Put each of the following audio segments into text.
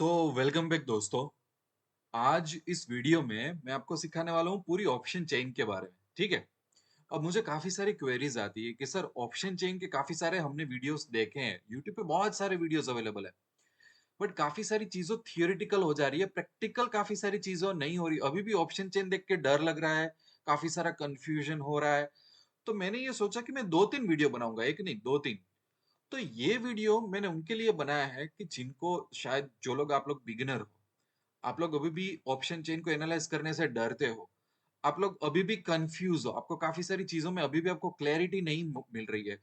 तो welcome back दोस्तों। आज इस वीडियो में मैं आपको सिखाने वाला हूँ पूरी ऑप्शन चेन के बारे में। ठीक है। अब मुझे काफी सारी क्वेरीज आती है कि सर ऑप्शन चेन के काफी सारे हमने वीडियोस देखे हैं, यूट्यूब पे बहुत सारे वीडियोस अवेलेबल है, बट काफी सारी चीजों थियोरिटिकल हो जा रही है, प्रैक्टिकल काफी सारी चीजों नहीं हो रही। अभी भी ऑप्शन चेन देख के डर लग रहा है, काफी सारा कंफ्यूजन हो रहा है। तो मैंने ये सोचा कि मैं दो तीन वीडियो बनाऊंगा, एक नहीं दो तीन। तो ये वीडियो मैंने उनके लिए बनाया है कि जिनको शायद, जो लोग, आप लोग बिगिनर हो, आप लोग अभी भी ऑप्शन चेन को एनालाइज करने से डरते हो, आप लोग अभी भी कंफ्यूज हो, आपको काफी सारी चीजों में अभी भी आपको क्लैरिटी नहीं मिल रही है,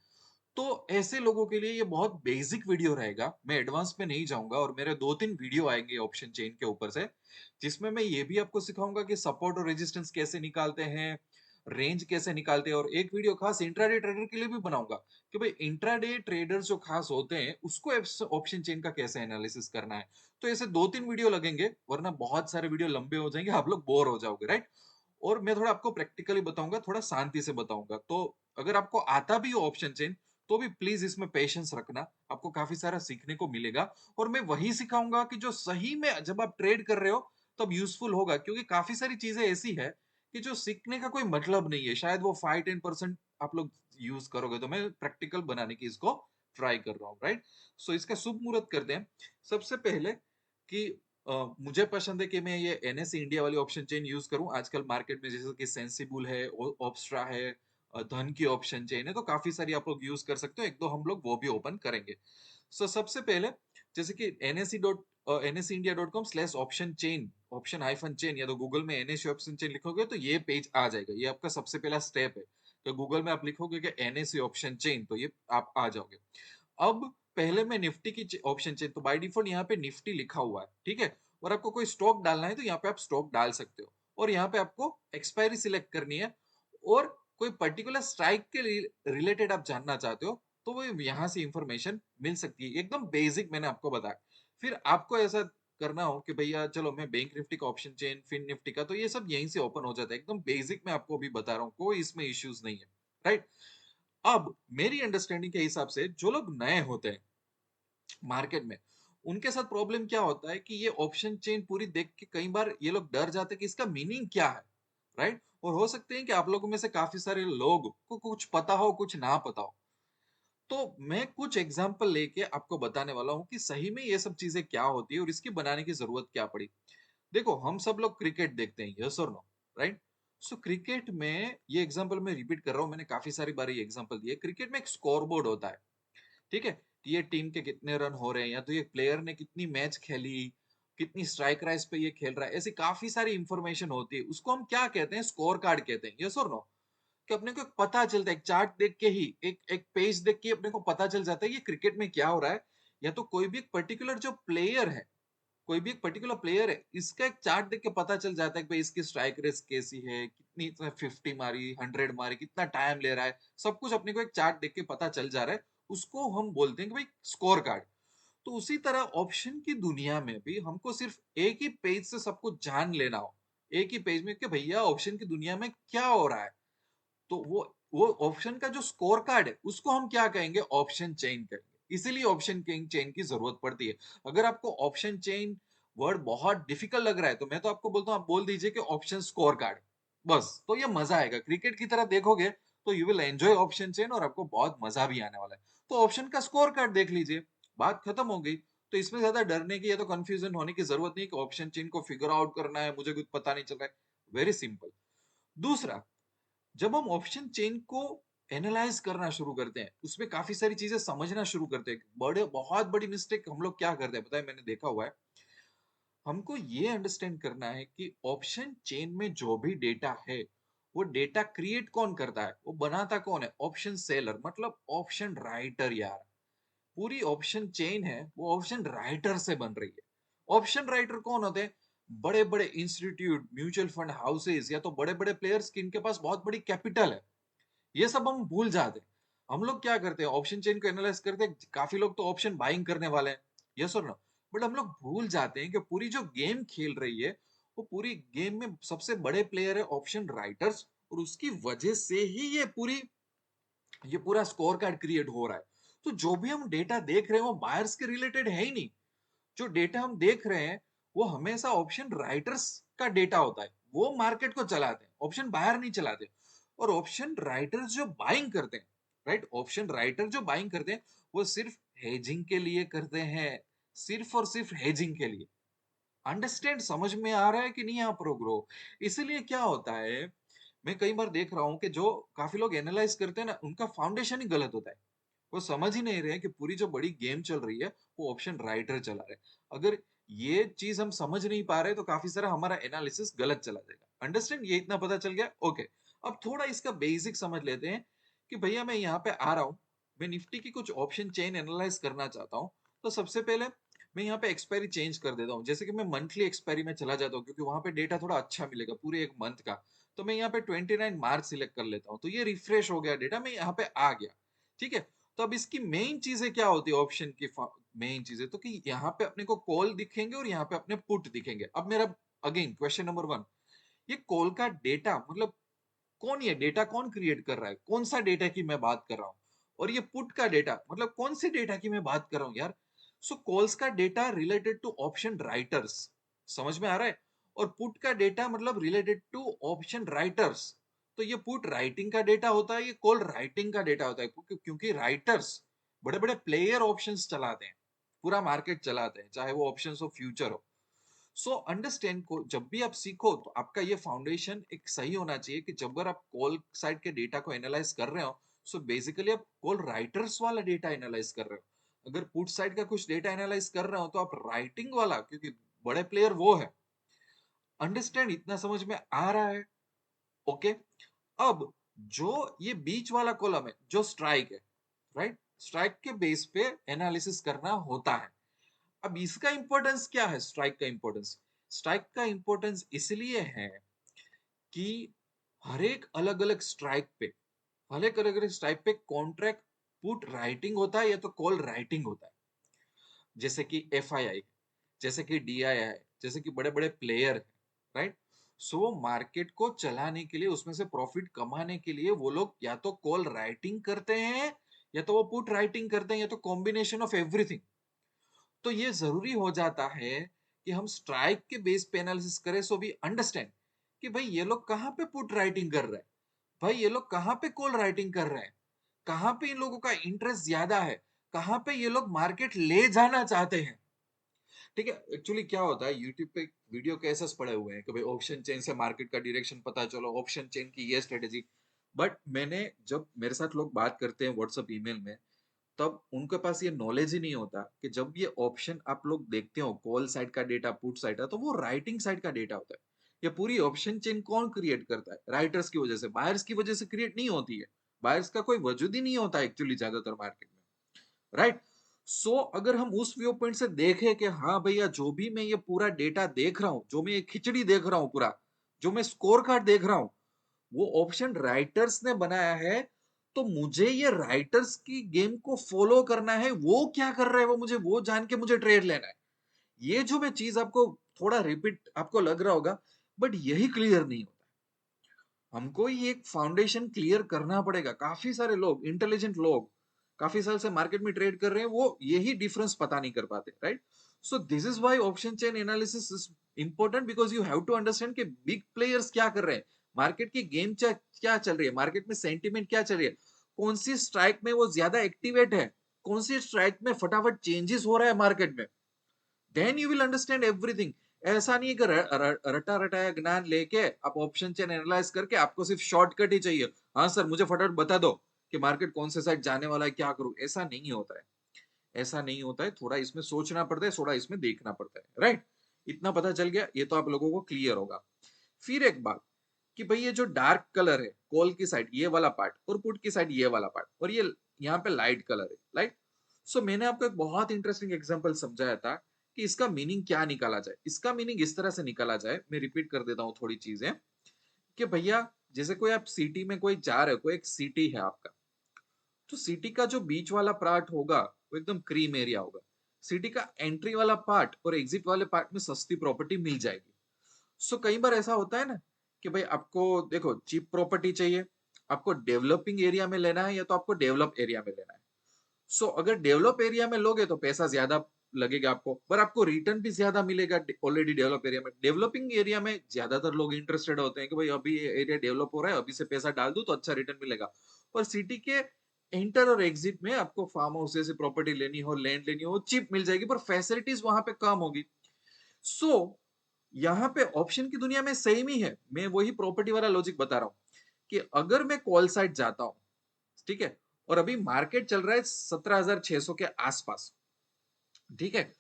तो ऐसे लोगों के लिए ये बहुत बेसिक वीडियो रहेगा। मैं एडवांस में नहीं जाऊंगा और मेरे दो तीन वीडियो आएंगे ऑप्शन चेन के ऊपर से, जिसमें मैं ये भी आपको सिखाऊंगा कि सपोर्ट और रेजिस्टेंस कैसे निकालते हैं, रेंज कैसे निकालते हैं। और एक वीडियो खास इंट्राडे ट्रेडर के लिए भी बनाऊंगा कि भाई इंट्राडे ट्रेडर जो खास होते हैं उसको ऑप्शन चेन का कैसे एनालिसिस करना है। तो ऐसे दो तीन वीडियो लगेंगे, वरना बहुत सारे वीडियो लंबे हो जाएंगे, आप लोग बोर हो जाओगे, राइट। और मैं थोड़ा आपको प्रैक्टिकली बताऊंगा, थोड़ा शांति से बताऊंगा। तो अगर आपको आता भी हो ऑप्शन चेन, तो भी प्लीज इसमें पेशेंस रखना, आपको काफी सारा सीखने को मिलेगा। और मैं वही सिखाऊंगा कि जो सही में जब आप ट्रेड कर रहे हो तब यूजफुल होगा, क्योंकि काफी सारी चीजें ऐसी है कि जो सीखने का कोई मतलब नहीं है, शायद वो 5-10% आप लोग यूज करोगे। तो मैं प्रैक्टिकल बनाने की इसको ट्राई कर रहा हूँ, राइट। सो इसका शुभ मुहूर्त करते हैं। सबसे पहले कि मुझे पसंद है कि मैं ये एनएससी इंडिया वाली ऑप्शन चेन यूज करूं। आजकल मार्केट में जैसे कि सेंसिबल है, ऑप्स्ट्रा है, धन की ऑप्शन चेन है, तो काफी सारी आप लोग यूज कर सकते हो। एक दो हम लोग वो भी ओपन करेंगे। सो सबसे पहले, जैसे कि nse.india.com/option chain, option hyphen chain, या तो गूगल में एनएससी ऑप्शन चेन लिखोगे तो ये पेज आ जाएगा। ये आपका सबसे पहला स्टेप है। तो गूगल में आप लिखोगे कि एनएससी ऑप्शन चेन, तो ये आप आ जाओगे। अब पहले मैं निफ्टी की ऑप्शन चेन, तो बाय डिफॉल्ट यहाँ पे निफ्टी लिखा हुआ है, ठीक है। और आपको कोई स्टॉक डालना है तो यहाँ पे आप स्टॉक डाल सकते हो, और यहाँ पे आपको एक्सपायरी सिलेक्ट करनी है। और कोई पर्टिकुलर स्ट्राइक के रिलेटेड आप जानना चाहते हो तो वो यहाँ से इंफॉर्मेशन मिल सकती है। एकदम बेसिक मैंने आपको बताया। फिर आपको ऐसा करना हो कि भैया चलो मैं बैंक निफ्टी का ऑप्शन चेन, फिन निफ्टी का, तो ये सब यहीं से ओपन हो जाता है। एकदम बेसिक मैं आपको अभी बता रहा हूँ, कोई इसमें इश्यूज नहीं है, राइट। अब मेरी अंडरस्टैंडिंग के हिसाब से जो लोग नए होते हैं मार्केट में, उनके साथ प्रॉब्लम क्या होता है कि ये ऑप्शन चेन पूरी देख के कई बार ये लोग डर जाते हैं कि इसका मीनिंग क्या है, राइट। और हो सकते हैं कि आप लोगों में से काफी सारे लोग को कुछ पता हो, कुछ ना पता हो। तो मैं कुछ एग्जांपल लेके आपको बताने वाला हूँ कि सही में ये सब चीजें क्या होती है और इसकी बनाने की जरूरत क्या पड़ी। देखो, हम सब लोग क्रिकेट देखते हैं, यस और नो, राइट। सो क्रिकेट में ये एग्जांपल मैं रिपीट कर रहा हूँ, मैंने काफी सारी बार ये एग्जांपल दिए। क्रिकेट में एक स्कोर बोर्ड होता है, ठीक है, कि ये टीम के कितने रन हो रहे हैं, या तो ये प्लेयर ने कितनी मैच खेली, कितनी स्ट्राइक राइस पे ये खेल रहा है, ऐसी काफी सारी इंफॉर्मेशन होती है। उसको हम क्या कहते हैं? स्कोर कार्ड कहते हैं, यस और नो। कि अपने को एक पता चलता है, एक चार्ट देख के ही, एक एक पेज देख के अपने को पता चल जाता है ये क्रिकेट में क्या हो रहा है। या तो कोई भी एक पर्टिकुलर जो प्लेयर है, कोई भी एक पर्टिकुलर प्लेयर है, इसका एक चार्ट देख के पता चल जाता है कि भाई इसकी स्ट्राइक रेस कैसी है, कितनी 50 मारी, 100 मारी, कितना टाइम ले रहा है, सब कुछ अपने को एक चार्ट देख के पता चल जा रहा है। उसको हम बोलते हैं कि भाई स्कोर कार्ड। तो उसी तरह ऑप्शन की दुनिया में भी हमको सिर्फ एक ही पेज से सब कुछ जान लेना हो, एक ही पेज में कि भैया ऑप्शन की दुनिया में क्या हो रहा है, तो वो ऑप्शन का जो स्कोर कार्ड है उसको हम क्या कहेंगे? ऑप्शन चेन कहेंगे। इसीलिए ऑप्शन चेन की जरूरत पड़ती है। अगर आपको ऑप्शन चेन वर्ड बहुत डिफिकल्ट लग रहा है तो मैं तो आपको बोलता हूँ, आप बोल दीजिए कि ऑप्शन स्कोर कार्ड, बस। तो ये मजा आएगा, क्रिकेट की तरह देखोगे तो you will enjoy option chain, और आपको बहुत मजा भी आने वाला है। तो ऑप्शन का स्कोर कार्ड देख लीजिए, बात खत्म हो गई। तो इसमें ज्यादा डरने की या तो कंफ्यूजन होने की जरूरत नहीं कि ऑप्शन चेन को फिगर आउट करना है, मुझे कुछ पता नहीं चल रहा है। Very simple. दूसरा, जब हम ऑप्शन चेन को एनालाइज करना शुरू करते हैं, उसमें काफी सारी चीजें समझना शुरू करते हैं, बड़े बहुत बड़ी मिस्टेक हम लोग क्या करते हैं पता है, मैंने देखा हुआ है। हमको ये अंडरस्टैंड करना है कि ऑप्शन चेन में जो भी डेटा है, वो डेटा क्रिएट कौन करता है, वो बनाता कौन है? ऑप्शन सेलर, मतलब ऑप्शन राइटर यार। पूरी ऑप्शन चेन है वो ऑप्शन राइटर से बन रही है। ऑप्शन राइटर कौन होते हैं? बड़े बड़े इंस्टीट्यूट, म्यूचुअल फंड हाउसेस, या तो बड़े बड़े प्लेयर्स जिनके पास बहुत बड़ी कैपिटल है। ये सब हम भूल जाते हैं। हम लोग क्या करते हैं? ऑप्शन चेन को एनालाइज करते हैं, काफी लोग तो ऑप्शन बाइंग करने वाले हैं, यस और नो। बट हम लोग भूल जाते हैं कि पूरी जो गेम खेल रही है, वो पूरी गेम में सबसे बड़े प्लेयर है ऑप्शन राइटर्स, और उसकी वजह से ही ये पूरा स्कोर कार्ड क्रिएट हो रहा है। तो जो भी हम डेटा देख रहे हैं वो बायर्स के रिलेटेड है ही नहीं। जो डेटा हम देख रहे हैं वो हमेशा ऑप्शन राइटर्स का डेटा होता है, वो मार्केट को चलाते हैं, ऑप्शन बायर नहीं चलाते। और ऑप्शन राइटर्स जो बाइंग करते हैं, राइट, ऑप्शन राइटर जो बाइंग करते हैं वो सिर्फ हेजिंग के लिए करते हैं, सिर्फ और सिर्फ हेजिंग के लिए। अंडरस्टैंड, समझ में आ रहा है कि नहीं आप लोग ब्रो? इसलिए क्या होता है, मैं कई बार देख रहा हूं कि जो काफी लोग एनालाइज करते हैं ना, उनका फाउंडेशन ही गलत होता है। वो समझ ही नहीं रहे कि पूरी जो बड़ी गेम चल रही है वो ऑप्शन राइटर चला रहे। अगर ये चीज हम समझ नहीं पा रहे तो काफी सारा हमारा एनालिसिस गलत चला जाएगा। अंडरस्टैंड, ये इतना पता चल गया, ओके। अब थोड़ा इसका बेसिक समझ लेते हैं कि भैया मैं यहाँ पे आ रहा हूँ, मैं निफ्टी की कुछ ऑप्शन चेन एनालाइज करना चाहता हूँ। तो सबसे पहले मैं यहाँ पे एक्सपायरी चेंज कर देता हूँ, जैसे कि मैं मंथली एक्सपायरी में चला जाता हूँ क्योंकि वहां पे डेटा थोड़ा अच्छा मिलेगा पूरे एक मंथ का। तो मैं यहाँ पे 29 मार्च सिलेक्ट कर लेता हूँ, तो ये रिफ्रेश हो गया डेटा, मैं यहाँ पे आ गया। ठीक है, तो अब इसकी मेन चीजें क्या होती है ऑप्शन की, मेन चीजें तो कि यहाँ पे अपने को कॉल दिखेंगे और यहाँ पे अपने पुट दिखेंगे। अब मेरा अगेन क्वेश्चन नंबर वन, ये कॉल का डेटा मतलब कौन, ये डेटा कौन क्रिएट कर रहा है, कौन सा डेटा की मैं बात कर रहा हूँ? और ये पुट का डेटा मतलब कौन से डेटा की मैं बात कर रहा हूँ यार? सो कॉल्स का data related to option writers, समझ में आ रहा है? और पुट का डेटा मतलब रिलेटेड टू ऑप्शन राइटर्स। तो ये पुट राइटिंग का डेटा होता है, ये कॉल राइटिंग का डेटा होता है, क्योंकि राइटर्स बड़े बड़े प्लेयर ऑप्शंस चलाते हैं, पूरा मार्केट चलाते हैं, चाहे वो ऑप्शंस हो फ्यूचर हो। सो अंडरस्टैंड को जब भी आप सीखो तो आपका ये फाउंडेशन एक सही होना चाहिए कि जब अगर आप कॉल साइड के डेटा को एनालाइज कर रहे हो, सो बेसिकली आप कॉल राइटर्स वाला डेटा एनालाइज कर रहे हो। अगर पुट साइड का कुछ डेटा एनालाइज कर रहे हो तो आप राइटिंग वाला, क्योंकि बड़े प्लेयर वो है। अंडरस्टैंड, इतना समझ में आ रहा है? ओके। अब जो ये बीच वाला कॉलम है जो स्ट्राइक है, राइट, स्ट्राइक के बेस पे एनालिसिस करना होता है। अब इसका इंपॉर्टेंस क्या है, स्ट्राइक का इंपॉर्टेंस? स्ट्राइक का इंपॉर्टेंस इसलिए है कि हर एक अलग अलग स्ट्राइक पे, हर एक अलग अलग स्ट्राइक पे कॉन्ट्रैक्ट पुट राइटिंग होता है या तो कॉल राइटिंग होता है। जैसे कि एफआईआई, जैसे कि डीआईआई, जैसे कि बड़े बड़े प्लेयर है, राइट। सो मार्केट को चलाने के लिए, उसमें से प्रॉफिट कमाने के लिए वो लोग या तो कॉल राइटिंग करते हैं या तो वो पुट राइटिंग करते हैं या तो कॉम्बिनेशन ऑफ एवरीथिंग। तो ये जरूरी हो जाता है कि हम स्ट्राइक के बेस पे एनालिसिस करें, सो वी अंडरस्टैंड कि भाई ये लोग कहाँ पे पुट राइटिंग कर रहे हैं, भाई ये लोग कहाँ पे कॉल राइटिंग कर रहे हैं, कहाँ पे इन लोगों का इंटरेस्ट ज्यादा है, कहाँ पे ये लोग मार्केट ले जाना चाहते हैं। ठीक है, एक्चुअली क्या होता है, यूट्यूब पे वीडियो कैसे पड़े हुए हैं कि भाई ऑप्शन चेन से मार्केट का डायरेक्शन पता चलो, ऑप्शन चेन की ये स्ट्रेटेजी। बट मैंने, जब मेरे साथ लोग बात करते हैं व्हाट्सएप ईमेल में, तब उनके पास ये नॉलेज ही नहीं होता कि जब ये ऑप्शन आप लोग देखते हो, कॉल साइड का डेटा, पुट साइड का, तो वो राइटिंग साइड का डेटा होता है। ये पूरी ऑप्शन चेन कौन क्रिएट करता है? राइटर्स की वजह से, बायर्स की वजह से क्रिएट नहीं होती है। बायर्स का कोई वजूद ही नहीं होता एक्चुअली ज्यादातर मार्केट में, राइट। सो अगर हम उस व्यू पॉइंट से देखें कि हाँ भैया, जो भी मैं ये पूरा डेटा देख रहा हूं, जो मैं ये खिचड़ी देख रहा हूं पूरा, जो मैं स्कोर कार्ड देख रहा हूं, वो ऑप्शन राइटर्स ने बनाया है। तो मुझे ये राइटर्स की गेम को फॉलो करना है, वो क्या कर रहे हैं वो मुझे वो जान के मुझे ट्रेड लेना है। ये जो मैं चीज आपको थोड़ा रिपीट आपको लग रहा होगा, बट यही क्लियर नहीं होता। हमको ये एक फाउंडेशन क्लियर करना पड़ेगा। काफी सारे लोग, इंटेलिजेंट लोग, काफी साल से मार्केट में ट्रेड कर रहे हैं, वो यही डिफरेंस पता नहीं कर पाते, right. So this is why option chain analysis is important, because you have to understand कि बिग प्लेयर्स क्या कर रहे हैं, मार्केट की गेम क्या चल रही है, मार्केट में सेंटिमेंट क्या चल रही है, कौन सी स्ट्राइक में वो ज्यादा एक्टिवेट है, कौन सी स्ट्राइक में फटाफट चेंजेस हो रहा है मार्केट में। Then you will understand everything. ऐसा नहीं है कि रटा रटाया ज्ञान लेके आप ऑप्शन चेन एनालाइज करके आपको सिर्फ शॉर्टकट ही चाहिए, हाँ सर मुझे फटाफट बता दो कि मार्केट कौन से साइड जाने वाला है, क्या करूं। ऐसा नहीं होता है, ऐसा नहीं होता है। थोड़ा इसमें सोचना पड़ता है, थोड़ा इसमें देखना पड़ता है, राइट। इतना पता चल गया, ये तो आप लोगों को क्लियर होगा। फिर एक बात कि भाई ये जो डार्क कलर है कॉल की साइड, ये वाला पार्ट, और पुट की साइड ये वाला पार्ट, और ये यहाँ पे लाइट कलर है, लाइट। सो मैंने आपको एक बहुत इंटरेस्टिंग एग्जांपल समझाया था कि इसका मीनिंग क्या निकाला जाए। इसका मीनिंग इस तरह से निकाला जाए, मैं रिपीट कर देता हूँ थोड़ी चीजें, कि भैया जैसे कोई आप सिटी में कोई जा रहे हो, कोई एक सिटी है आपका, तो सिटी का जो बीच वाला पार्ट होगा वो एकदम क्रीम एरिया होगा। सिटी का एंट्री वाला पार्ट और एग्जिट वाले पार्ट में सस्ती प्रॉपर्टी मिल जाएगी। सो कई बार ऐसा होता है ना कि भाई आपको देखो चीप प्रॉपर्टी चाहिए, आपको डेवलपिंग एरिया में लेना है या तो आपको डेवलप एरिया में लेना है। सो अगर डेवलप एरिया में लोगे तो पैसा ज्यादा लगेगा आपको, पर आपको रिटर्न भी ज्यादा मिलेगा ऑलरेडी डेवलप एरिया में। डेवलपिंग एरिया में ज्यादातर लोग इंटरेस्टेड होते हैं कि भाई अभी एरिया डेवलप हो रहा है, अभी से पैसा डाल दूं तो अच्छा रिटर्न मिलेगा। पर सिटी के एंटर और एग्जिट में आपको फार्म हाउस जैसी प्रॉपर्टी लेनी हो, लैंड लेनी हो, चीप मिल जाएगी, पर फैसिलिटीज वहां पे कम होगी। सो यहाँ पे ऑप्शन की दुनिया में सेम ही है। मैं वही प्रॉपर्टी वाला लॉजिक बता रहा हूँ कि अगर मैं कॉल साइट जाता हूँ, ठीक है, और अभी मार्केट चल रहा है 17,600 के आसपास, ठीक है,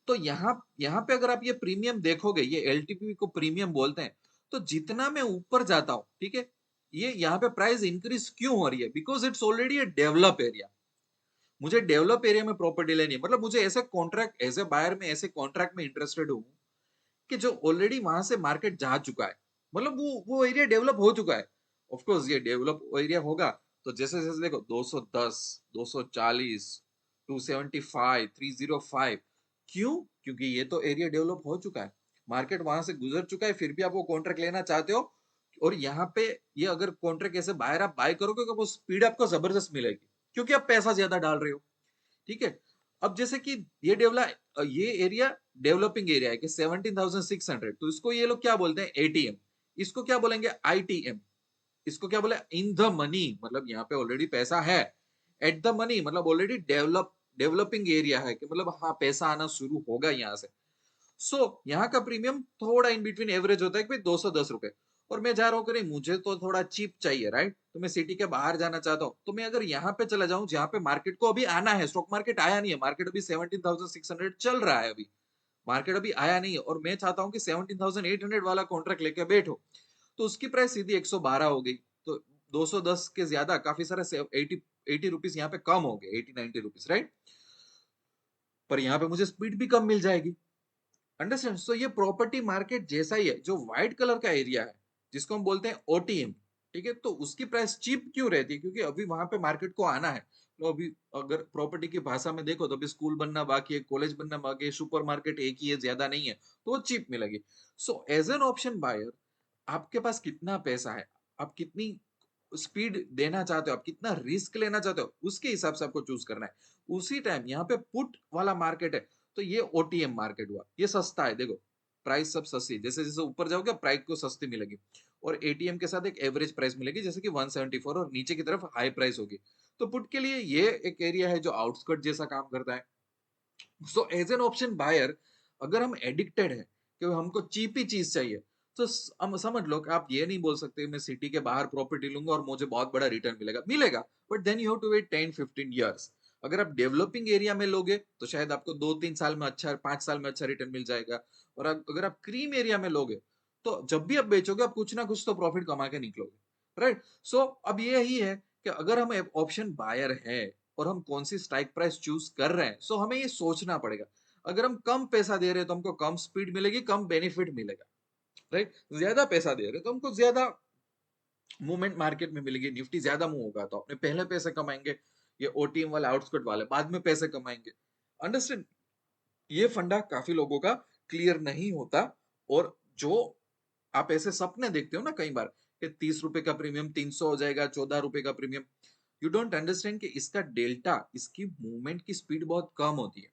तो यहाँ यहाँ पे अगर आप ये प्रीमियम देखोगे, ये एलटीपी को प्रीमियम बोलते हैं, तो जितना मैं ऊपर जाता हूँ, ठीक है, ये यहाँ पे प्राइस इंक्रीज क्यों हो रही है? Because it's already A develop area. मुझे डेवलप एरिया में प्रॉपर्टी लेनी है, मतलब मुझे ऐसे कॉन्ट्रैक्ट, एज ए बायर में ऐसे कॉन्ट्रैक्ट में इंटरेस्टेड हूँ कि जो ऑलरेडी वहां से मार्केट जा चुका है, मतलब वो एरिया डेवलप हो चुका है। ऑफ कोर्स ये डेवलप एरिया होगा तो जैसे जैसे देखो 210, 240, 275, 305, क्यों? क्योंकि ये तो एरिया डेवलप हो चुका है, मार्केट वहां से गुजर चुका है, फिर भी आप वो कॉन्ट्रैक्ट लेना चाहते हो। और यहाँ पे ये अगर कॉन्ट्रैक्ट ऐसे बाहर आप बाय करोगे तो वो स्पीड आपको जबरदस्त मिलेगी, क्योंकि आप पैसा ज्यादा डाल रहे हो, ठीक है। अब जैसे कि ये एरिया डेवलपिंग एरिया है कि 17,600, तो इसको ये लोग क्या बोलते हैं? एटीएम। इसको क्या बोलेंगे? आईटीएम। इसको क्या बोले? इन द मनी, मतलब यहाँ पे ऑलरेडी पैसा है। एट द मनी मतलब ऑलरेडी डेवलपिंग एरिया है कि मतलब हाँ पैसा आना शुरू होगा यहाँ से। सो यहाँ का प्रीमियम थोड़ा इन बिटवीन एवरेज होता है कि 210 रुपए। और मैं जा रहा हूँ कि नहीं, मुझे तो थोड़ा चीप चाहिए, राइट? तो मैं सिटी के बाहर जाना चाहता हूँ, तो मैं अगर यहाँ पे चला जाऊं जहाँ पे मार्केट को अभी आना है, स्टॉक मार्केट आया नहीं है, मार्केट अभी 17,600 चल रहा है, अभी मार्केट अभी आया नहीं है, और मैं चाहता हूँ कि 17,800 वाला कॉन्ट्रैक्ट लेके बैठो, तो उसकी प्राइस सीधी 112 हो गई। तो 210 के ज्यादा काफी सारे 80 रुपीज यहाँ पे कम हो गए, 80-90 रुपीज, राइट? पर यहाँ पे मुझे स्पीड भी कम मिल जाएगी। अंडरस्टैंड? सो ये प्रॉपर्टी मार्केट जैसा ही है। जो व्हाइट कलर का एरिया है जिसको हम बोलते हैं ओटीएम, ठीक है, तो उसकी प्राइस चीप क्यों रहती है? क्योंकि अभी वहां पे मार्केट को आना है। तो अभी अगर प्रॉपर्टी की भाषा में देखो तो अभी स्कूल बनना बाकी है, कॉलेज बनना बाकी है, सुपर मार्केट एक ही है, ज्यादा नहीं है, तो वो चीप मिलेगी। So as an option buyer, आपके पास कितना पैसा है, आप कितनी स्पीड देना चाहते हो, आप कितना रिस्क लेना चाहते हो, उसके हिसाब से आपको चूज करना है। उसी टाइम यहाँ पे पुट वाला मार्केट है, तो ये ओटीएम मार्केट हुआ, ये सस्ता है। देखो प्राइस सब सस्ती, जैसे जैसे ऊपर जाओगे प्राइस को सस्ती मिलेगी, और एटीएम के साथ एक एवरेज प्राइस मिलेगी जैसे कि 174, और नीचे की तरफ हाई प्राइस होगी। तो पुट के लिए ये एक एरिया है जो आउटस्कर्ट जैसा काम करता है। So as an option buyer, अगर हम एडिक्टेड है कि हमको चीप ही चीज चाहिए, तो हम समझ लो कि आप ये नहीं बोल सकते मैं सिटी के बाहर प्रॉपर्टी लूंगा और मुझे बहुत बड़ा रिटर्न मिलेगा। मिलेगा, but then you have to wait 10-15 years. अगर आप डेवलपिंग एरिया में लोगे तो शायद आपको 2-3 साल में अच्छा, 5 साल में अच्छा रिटर्न मिल जाएगा। और अगर आप क्रीम एरिया में लोगे तो जब भी आप बेचोगे आप कुछ ना कुछ तो प्रॉफिट कमा के निकलोगे, राइट? सो अब ये ही है कि अगर हम ऑप्शन बायर है और हम कौन सी स्ट्राइक प्राइस चूज कर रहे हैं, सो हमें ये सोचना पड़ेगा। अगर हम कम पैसा दे रहे हैं तो हमको कम स्पीड मिलेगी, कम बेनिफिट मिलेगा, राइट? ज्यादा पैसा दे रहे हैं तो हमको ज्यादा मूवमेंट मार्केट में मिलेगी, निफ्टी ज्यादा मूव होगा तो अपने पहले पैसे कमाएंगे, ये ओटीएम वाले आउटस्कट वाले बाद में पैसे कमाएंगे। अंडरस्टैंड? ये फंडा काफी लोगों का क्लियर नहीं होता। और जो आप ऐसे सपने देखते हो ना कई बार कि 30 रुपए का प्रीमियम 300 हो जाएगा, 14 रुपए का प्रीमियम, यू डोंट अंडरस्टैंड कि इसका डेल्टा, इसकी मूवमेंट की स्पीड बहुत कम होती है,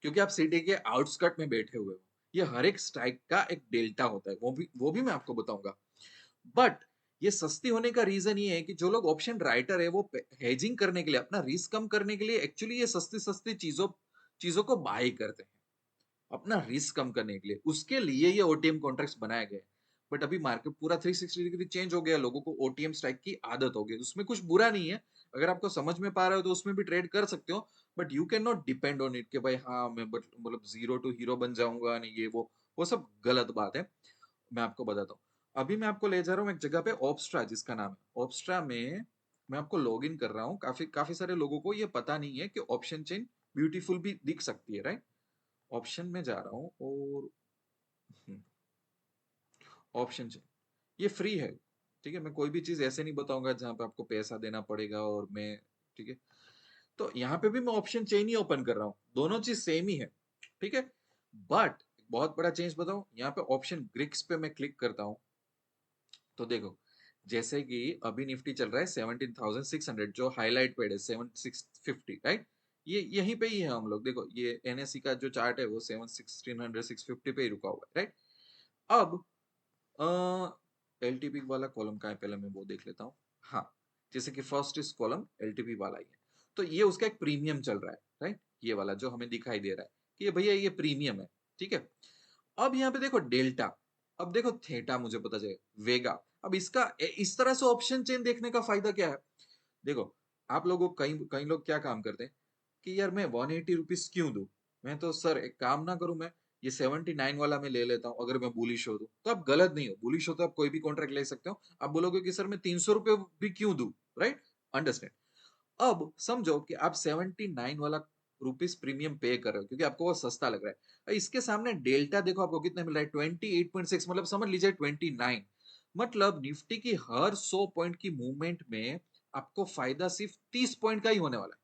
क्योंकि आप सिटी के आउटस्कर्ट में बैठे हुए हो। ये हर एक स्ट्राइक का एक डेल्टा होता है, वो भी मैं आपको बताऊंगा। बट ये सस्ती होने का रीजन ये है कि जो लोग ऑप्शन राइटर है वो हेजिंग करने के लिए, अपना रिस्क कम करने के लिए एक्चुअली ये सस्ती सस्ती चीजों चीजों को बाय करते हैं, अपना रिस्क कम करने के लिए। उसके लिए ये ओटीएम कॉन्ट्रैक्ट्स बनाए गए। बट अभी मार्केट पूरा 360 डिग्री चेंज हो गया, लोगों को ओटीएम स्ट्राइक की आदत हो गई। उसमें कुछ बुरा नहीं है, अगर आपको समझ में पा रहे हो तो उसमें भी ट्रेड कर सकते हो। But you can not depend on it कि भाई हाँ मैं मतलब जीरो टू हीरो बन जाऊंगा, नहीं ये वो सब गलत बात है। मैं आपको बताता हूँ। अभी मैं आपको ले जा रहा हूँ एक जगह पे, ऑप्स्ट्रा जिसका नाम है। ऑप्स्ट्रा में मैं आपको लॉग इन कर रहा हूँ। काफी काफी सारे लोगों को ये पता नहीं है कि ऑप्शन चेन ब्यूटीफुल भी दिख सकती है, राइट? ऑप्शन में जा रहा हूँ और ऑप्शन चेन ये फ्री है, ठीक है। मैं कोई भी चीज ऐसे नहीं बताऊंगा जहां पे आपको पैसा देना पड़ेगा, और मैं, ठीक है। तो यहाँ पे भी मैं ऑप्शन चेन ही ओपन कर रहा हूँ, दोनों चीज सेम ही है, ठीक है। बट बहुत बड़ा चेंज बताऊं, यहाँ पे ऑप्शन ग्रिक्स पे मैं क्लिक करता हूँ तो देखो, जैसे कि अभी निफ्टी चल रहा है 17,600, जो हाईलाइट पेड है 7650, राइट? ये यहीं पे ही है हम लोग। देखो ये एनएससी का जो चार्ट है वो 1600 650 पे ही रुका हुआ है, राइट? अब एलटीपी वाला कॉलम कहाँ है, पहले मैं वो देख लेता हूँ। हाँ, जैसे कि फर्स्ट इस कॉलम एलटीपी वाला ही है, तो ये उसका एक प्रीमियम चल रहा है, राइट? ये वाला जो हमें दिखाई दे रहा है कि ये भैया ये प्रीमियम है, ठीक है। अब यहाँ पे देखो डेल्टा, अब देखो थीटा, मुझे पता चलेगा वेगा। अब इसका इस तरह से ऑप्शन चेन देखने का फायदा क्या है? देखो, आप लोगों कई कई लोग क्या काम करते हैं कि यार मैं 180 रुपीज क्यों दूं, मैं तो सर एक काम ना करूं, मैं ये 79 वाला मैं ले लेता हूं, अगर मैं बुलिश हो तो आप गलत नहीं हो। बुलिश हो तो आप कोई भी कॉन्ट्रैक्ट ले सकते हो। आप बोलोगे कि सर मैं 300 रुपये भी क्यों दूं, राइट? अंडरस्टैंड। अब समझो कि आप 79 वाला रुपीस प्रीमियम पे कर रहे हो क्योंकि आपको वो सस्ता लग रहा है। इसके सामने डेल्टा देखो आपको कितना मिल रहा है, 28.6, मतलब समझ लीजिए 29। मतलब निफ्टी की हर 100 पॉइंट की मूवमेंट में आपको फायदा सिर्फ 30 पॉइंट का ही होने वाला है,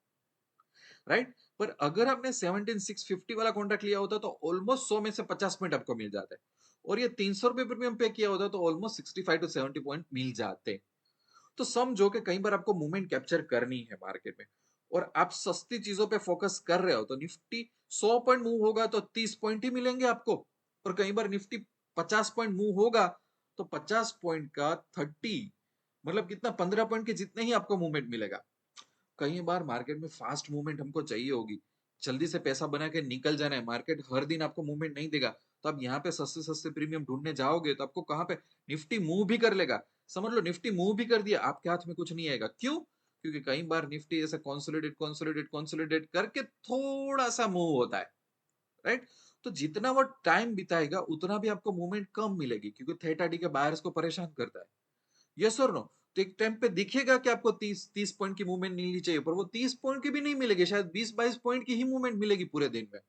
राइट? पर अगर आपने 17650 वाला कॉन्ट्रैक्ट लिया होता तो ऑलमोस्ट 100 में से 50 पॉइंट आपको मिल जाते, और ये 300 रुपए प्रीमियम पे किया होता तो ऑलमोस्ट 65 टू 70 पॉइंट मिल जाते। तो समझो कि कई बार आपको मूवमेंट कैप्चर करनी है मार्केट में, और आप सस्ती चीजों पे फोकस कर रहे हो, तो निफ्टी 100 पॉइंट मूव होगा तो 30 पॉइंट ही मिलेंगे आपको। और कई बार निफ्टी 50 पॉइंट मूव होगा तो 50 पॉइंट का 30, मतलब कितना, 15 पॉइंट के जितने ही आपको मूवमेंट मिलेगा। कई बार मार्केट में फास्ट मूवमेंट हमको चाहिए होगी, जल्दी से पैसा बना के निकल जाना है, मार्केट हर दिन आपको मूवमेंट नहीं देगा, तो आप यहाँ पे सस्ते सस्ते प्रीमियम ढूंढने जाओगे तो आपको कहाँ पे, निफ्टी मूव भी कर लेगा। समझ लो निफ्टी मूव भी कर दिया, आपके हाथ में कुछ नहीं आएगा। क्यों? क्योंकि कई बार निफ्टी ऐसे कॉन्सोलिडेट कॉन्सोलिडेट कॉन्सोलिडेट करके थोड़ा सा मूव होता है, राइट? तो जितना वो टाइम बिताएगा उतना भी आपको मूवमेंट कम मिलेगी, क्योंकि थेटा डी के बायर्स को परेशान करता है। यस और नो? तो एक टाइम पे दिखेगा कि आपको 30 पॉइंट की मूवमेंट मिलनी चाहिए, पर वो 30 पॉइंट की भी नहीं मिलेगी, शायद 20-22 पॉइंट की ही मूवमेंट मिलेगी पूरे दिन में।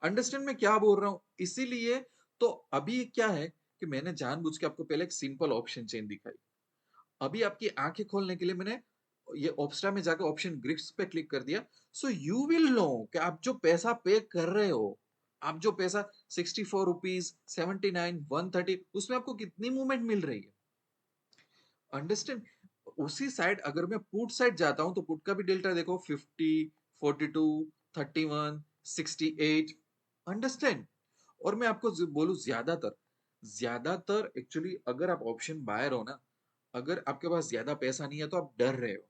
अंडरस्टैंड मैं क्या बोल रहा हूँ? इसीलिए तो अभी क्या है कि मैंने जानबूझ के आपको पहले एक सिंपल ऑप्शन चेन दिखाई। अभी आपकी आंखें खोलने के लिए मैंने ये ऑप्स्ट्रा में जाकर ऑप्शन ग्रिड्स पे क्लिक कर दिया। सो यू विल नो कि आप जो पैसा पे कर रहे हो, आप जो पैसा 64 रुपीज, 79, 130, उसमें आपको कितनी मूवमेंट मिल रही है। अंडरस्टैंड? उसी साइड अगर मैं पुट साइड जाता हूं तो पुट का भी डेल्टा देखो, 50, 42, 31, 68। अंडरस्टैंड? और मैं आपको बोलूं, ज्यादातर ज्यादातर एक्चुअली अगर आप ऑप्शन बायर हो ना, अगर आपके पास ज्यादा पैसा नहीं है तो आप डर रहे हो,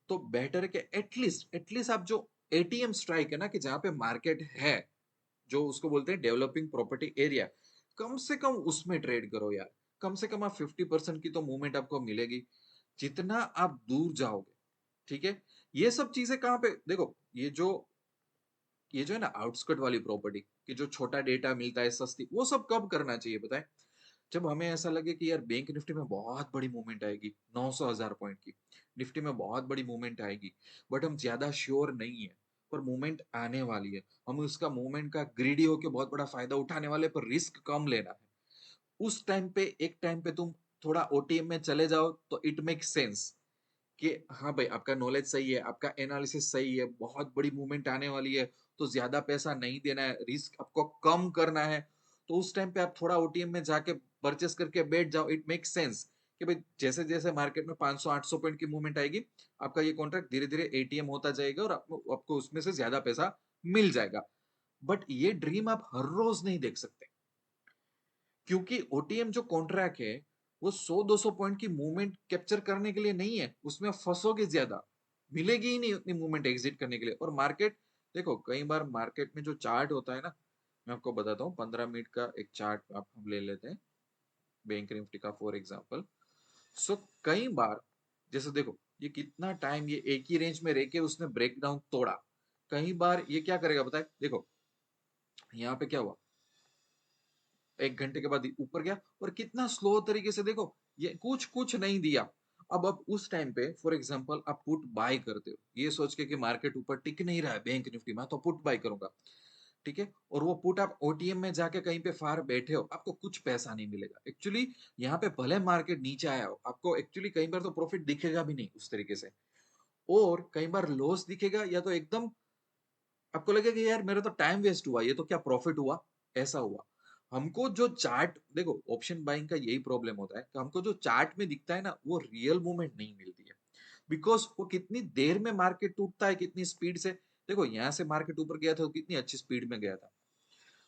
तो बेटर है कि एटलीस्ट आप जो एटीएम स्ट्राइक है ना, कि जहां पे मार्केट है, जो उसको बोलते हैं डेवलपिंग प्रॉपर्टी एरिया, कम से कम उसमें ट्रेड करो यार। कम से कम आप 50% की तो मूवमेंट आपको मिलेगी। जितना आप दूर जाओगे, ठीक है, ये सब चीजें कहाँ पे देखो, ये जो है ना आउटस्कर्ट वाली प्रॉपर्टी, कि जो छोटा डेटा मिलता है सस्ती, वो सब कब करना चाहिए पता है? जब हमें ऐसा लगे कि यार बैंक निफ्टी में बहुत बड़ी मूवमेंट आएगी, 900 1000 पॉइंट की, निफ्टी में बहुत बड़ी मूवमेंट आएगी, बट हम ज्यादा श्योर नहीं है, पर मूवमेंट आने वाली है, हम उसका मूवमेंट का ग्रीडी होकर बहुत बड़ा फायदा उठाने वाले, पर रिस्क कम लेना है। उस टाइम पे, एक टाइम पे तुम थोड़ा ओटीएम में चले जाओ तो इट मेक सेंस कि हाँ भाई, आपका नॉलेज सही है, आपका एनालिसिस सही है, बहुत बड़ी मूवमेंट आने वाली है, तो ज्यादा पैसा नहीं देना है, रिस्क आपको कम करना है। तो उस टाइम पे आप थोड़ा ओटीएम में जाके परचेस करके बैठ जाओ, इट मेक सेंस कि भाई जैसे जैसे मार्केट में 500 800 पॉइंट की मूवमेंट आएगी, आपका ये कॉन्ट्रैक्ट धीरे धीरे एटीएम होता जाएगा और आपको उसमें से ज्यादा पैसा मिल जाएगा। बट ये ड्रीम आप हर रोज नहीं देख सकते, क्योंकि ओटीएम जो कॉन्ट्रैक्ट है वो 100-200 पॉइंट की मूवमेंट कैप्चर करने के लिए नहीं है, उसमें फंसोगे ज्यादा, मिलेगी ही नहीं उतनी मूवमेंट एग्जिट करने के लिए। और मार्केट देखो, कई बार मार्केट में जो चार्ट होता है ना, मैं आपको बताता हूँ, 15 मिनट का एक चार्ट आप हम ले लेते हैं, बैंक निफ्टी का फॉर एग्जाम्पल। सो कई बार, जैसे देखो ये कितना टाइम ये एक ही रेंज में रह के उसने ब्रेक डाउन तोड़ा, कई बार ये क्या करेगा बताए, देखो यहाँ पे क्या हुआ, 1 घंटे के बाद ऊपर गया, और कितना स्लो तरीके से देखो, ये कुछ कुछ नहीं दिया। अब उस टाइम पे फॉर एग्जांपल आप पुट बाय करते हो, ये सोच के कि मार्केट ऊपर टिक नहीं रहा है बैंक निफ्टी में, तो पुट बाय करूंगा, ठीक है, और वो पुट आप ओटीएम में जाके कहीं पे फार बैठे हो, आपको कुछ पैसा नहीं मिलेगा एक्चुअली। यहाँ पे भले मार्केट नीचे आया हो, आपको एक्चुअली कई बार तो प्रॉफिट दिखेगा भी नहीं उस तरीके से, और कई बार लॉस दिखेगा, या तो एकदम आपको लगेगा कि यार मेरा तो टाइम वेस्ट हुआ, ये तो क्या प्रॉफिट हुआ, ऐसा हुआ। हमको जो चार्ट देखो, ऑप्शन बाइंग का यही प्रॉब्लम होता है कि हमको जो चार्ट में दिखता है ना, वो रियल मूवमेंट नहीं मिलती है। बिकॉज वो कितनी देर में मार्केट टूटता है, कितनी स्पीड से। देखो यहाँ से मार्केट ऊपर गया था तो कितनी अच्छी स्पीड में गया था,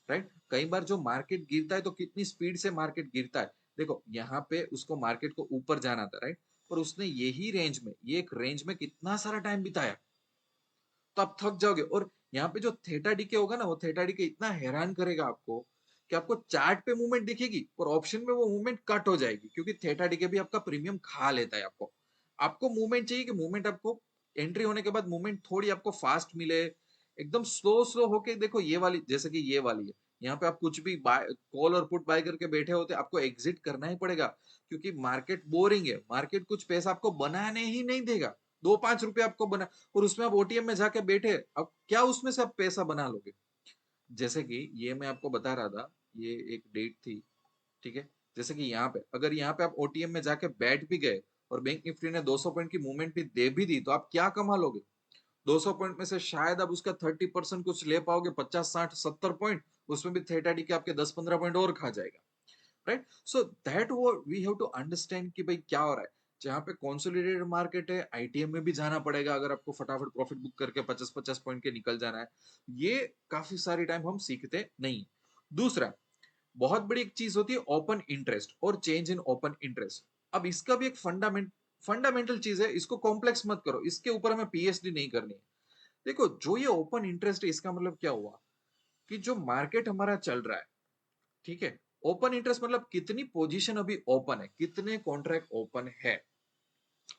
राइट। कई बार जो मार्केट गिरता है तो कितनी स्पीड से मार्केट गिरता है। देखो यहाँ पे उसको मार्केट को ऊपर जाना था, राइट, और उसने यही रेंज में, ये एक रेंज में कितना सारा टाइम बिताया, तो आप थक जाओगे। और यहाँ पे जो थेटा डीके होगा ना, वो थेटा डीके इतना हैरान करेगा आपको कि आपको चार्ट पे मूवमेंट दिखेगी और ऑप्शन में वो मूवमेंट कट हो जाएगी, क्योंकि थेटा डीके भी आपका प्रीमियम खा लेता है। आपको आपको मूवमेंट चाहिए कि मूवमेंट आपको एंट्री होने के बाद मूवमेंट थोड़ी आपको फास्ट मिले, एकदम स्लो स्लो होके। देखो ये वाली, जैसे कि ये वाली है, यहाँ पे आप कुछ भी बाय कॉल और पुट बाय करके बैठे होते, आपको एग्जिट करना ही पड़ेगा, क्योंकि मार्केट बोरिंग है। मार्केट कुछ पैसा आपको बनाने ही नहीं देगा, 2-5 रुपए आपको बना, और उसमें आप ओटीएम में जाके बैठे, अब क्या उसमें से आप पैसा बना लोगे। जैसे कि ये मैं आपको बता रहा था, ये एक डेट थी, ठीक है। जैसे कि यहाँ पे अगर यहाँ पे आप ओटीएम में जाके बैठ भी गए और बैंक निफ्टी ने 200 पॉइंट की मूवमेंट भी दे भी दी, तो आप क्या कमा लोगे। 200 पॉइंट में से शायद आप उसका 30% कुछ ले पाओगे, 50, 60, 70 पॉइंट, उसमें भी थेटा डी के आपके 10-15 पॉइंट और खा जाएगा, राइट। सो दैट वो वी हैव टू अंडरस्टैंड कि भाई क्या हो रहा है। जहाँ पे कंसोलिडेटेड मार्केट है, आईटीएम में भी जाना पड़ेगा अगर आपको फटाफट प्रॉफिट बुक करके 50-50 पॉइंट के निकल जाना है। ये काफी सारी टाइम हम सीखते नहीं। दूसरा, बहुत बड़ी एक चीज होती है ओपन इंटरेस्ट और चेंज इन ओपन इंटरेस्ट। अब इसका भी एक फंडामेंटल चीज है, इसको कॉम्प्लेक्स मत करो, इसके ऊपर हमें पीएचडी नहीं करनी है। देखो जो ये ओपन इंटरेस्ट है, इसका मतलब क्या हुआ कि जो मार्केट हमारा चल रहा है, ठीक है, ओपन इंटरेस्ट मतलब कितनी पोजीशन अभी ओपन है, कितने कॉन्ट्रैक्ट ओपन है।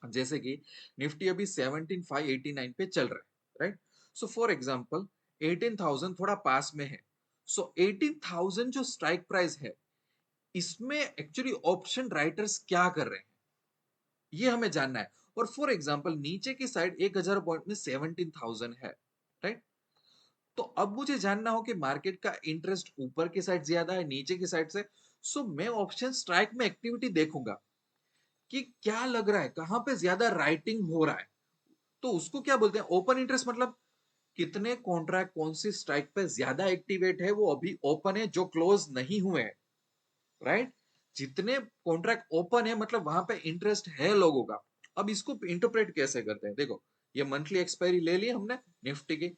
जैसे कि निफ्टी अभी 17,589 पे चल रहा है, राइट। सो फॉर एग्जांपल 18,000 थोड़ा पास में है। सो 18,000 जो स्ट्राइक प्राइस है, इसमें एक्चुअली ऑप्शन राइटर्स क्या कर रहे हैं, ये हमें जानना है। और फॉर एग्जांपल नीचे की साइड 1,000 पॉइंट में 17,000 है, राइट। तो अब मुझे जानना हो कि मार्केट का इंटरेस्ट ऊपर की साइड ज्यादा है, नीचे की साइड से। सो मैं ऑप्शन स्ट्राइक में एक्टिविटी देखूंगा कि क्या लग रहा है, कहां पे ज्यादा राइटिंग हो रहा है। तो उसको क्या बोलते हैं, ओपन इंटरेस्ट। मतलब कितने कॉन्ट्रैक्ट कौन सी स्ट्राइक पे ज्यादा एक्टिवेट है, वो अभी ओपन है, जो क्लोज नहीं हुए हैं, राइट। जितने कॉन्ट्रैक्ट ओपन है मतलब वहां पे इंटरेस्ट है लोगों का। अब इसको इंटरप्रेट कैसे करते हैं, देखो ये मंथली एक्सपायरी ले ली हमने निफ्टी की।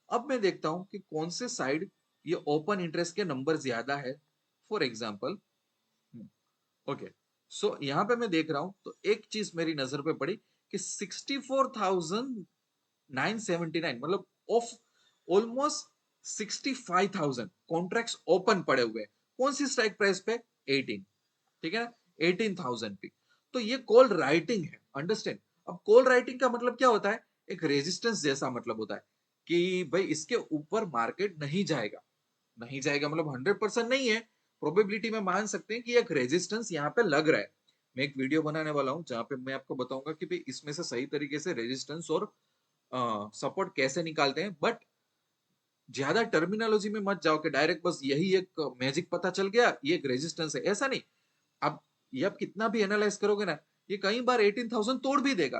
अब मैं देखता हूं कि कौन से साइड ये ओपन इंटरेस्ट के नंबर ज्यादा है। फॉर एग्जाम्पल, ओके, सो यहाँ पे मैं देख रहा हूं तो एक चीज मेरी नजर पे पड़ी कि 64,979, मतलब ऑफ ऑलमोस्ट 65,000 कॉन्ट्रैक्ट्स ओपन पड़े हुए हैं। कौन सी स्ट्राइक प्राइस पे, 18, ठीक है ना, 18,000 पे। तो ये कॉल राइटिंग है, अंडरस्टैंड। अब कॉल राइटिंग का मतलब क्या होता है, एक रेजिस्टेंस जैसा मतलब होता है कि भाई इसके ऊपर मार्केट नहीं जाएगा। नहीं जाएगा मतलब 100% नहीं है, प्रोबेबिलिटी में मान सकते हैं कि एक रेजिस्टेंस यहाँ पे लग रहा है। मैं एक वीडियो बनाने वाला हूँ जहाँ पे मैं आपको बताऊंगा कि भाई इसमें से सही तरीके से रेजिस्टेंस और सपोर्ट कैसे निकालते हैं। बट ज्यादा टर्मिनोलॉजी में मत जाओ कि डायरेक्ट बस यही एक मैजिक पता चल गया, ये एक रेजिस्टेंस है, ऐसा नहीं। अब ये आप कितना भी एनालाइज करोगे ना, ये कई बार 18,000 तोड़ भी देगा,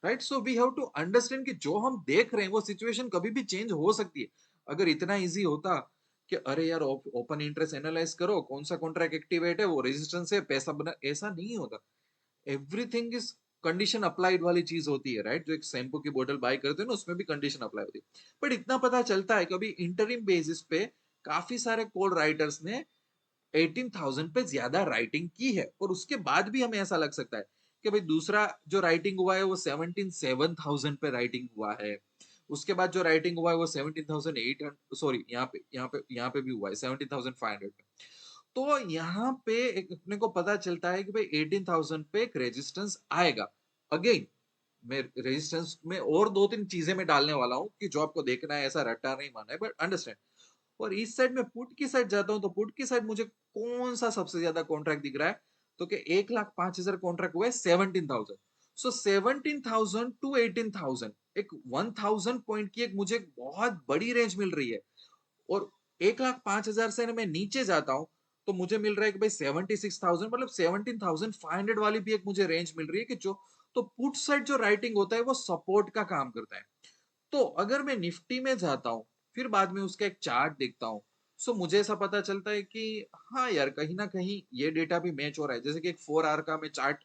right. So we have to understand कि जो हम देख रहे हैं वो सिचुएशन कभी भी चेंज हो सकती है। अगर इतना इजी होता कि अरे यार ओपन इंटरेस्ट एनालाइज करो, कौन सा कॉन्ट्रैक्ट एक्टिवेट है, वो रेजिस्टेंस है, पैसा बना, ऐसा नहीं होता। एवरीथिंग इज कंडीशन अप्लाइड वाली चीज होती है, राइट। जो एक शैम्पू की बोतल बाय करते हैं ना, उसमें भी कंडीशन अप्लाई होती है। बट इतना पता चलता है कभी इंटरिम बेसिस पे काफी सारे कॉल राइटर्स ने 18,000 पे ज्यादा राइटिंग की है, और उसके बाद भी हमें ऐसा लग सकता है कि भाई दूसरा जो राइटिंग हुआ है वो 17,700 पे राइटिंग हुआ है। उसके बाद जो राइटिंग हुआ है वो 17,800, सॉरी यहाँ पे भी हुआ है 17,500 पे। तो यहाँ पे एक अपने को पता चलता है कि भाई 18,000 पे एक रेजिस्टेंस आएगा। अगेन मैं रेजिस्टेंस में और 2-3 चीजें मैं डालने वाला हूँ कि जो आपको देखना है, ऐसा रट्टा नहीं मानना है, बट अंडरस्टैंड। और इस साइड में पुट की साइड जाता हूं तो पुट की साइड मुझे कौन सा सबसे ज्यादा कॉन्ट्रैक्ट दिख रहा है, तो कि 1,05,000 कॉन्ट्रैक्ट हुए 17,000। सो 17,000 टू 18,000, एक 1,000 पॉइंट की एक मुझे बहुत बड़ी रेंज मिल रही है। और 1,05,000 से मैं नीचे जाता हूं तो मुझे मिल रहा है कि भाई 76,000, मतलब 17,500 वाली भी एक मुझे रेंज मिल रही है कि जो, तो पुट साइड जो राइटिंग होता है वो सपोर्ट का काम करता है। तो अगर मैं निफ्टी में जाता हूँ, फिर बाद में उसका एक चार्ट देखता हूँ, सो मुझे ऐसा पता चलता है कि हाँ यार कहीं ना कहीं ये डेटा भी मैच हो रहा है। जैसे कि एक 4 आवर का मैं चार्ट,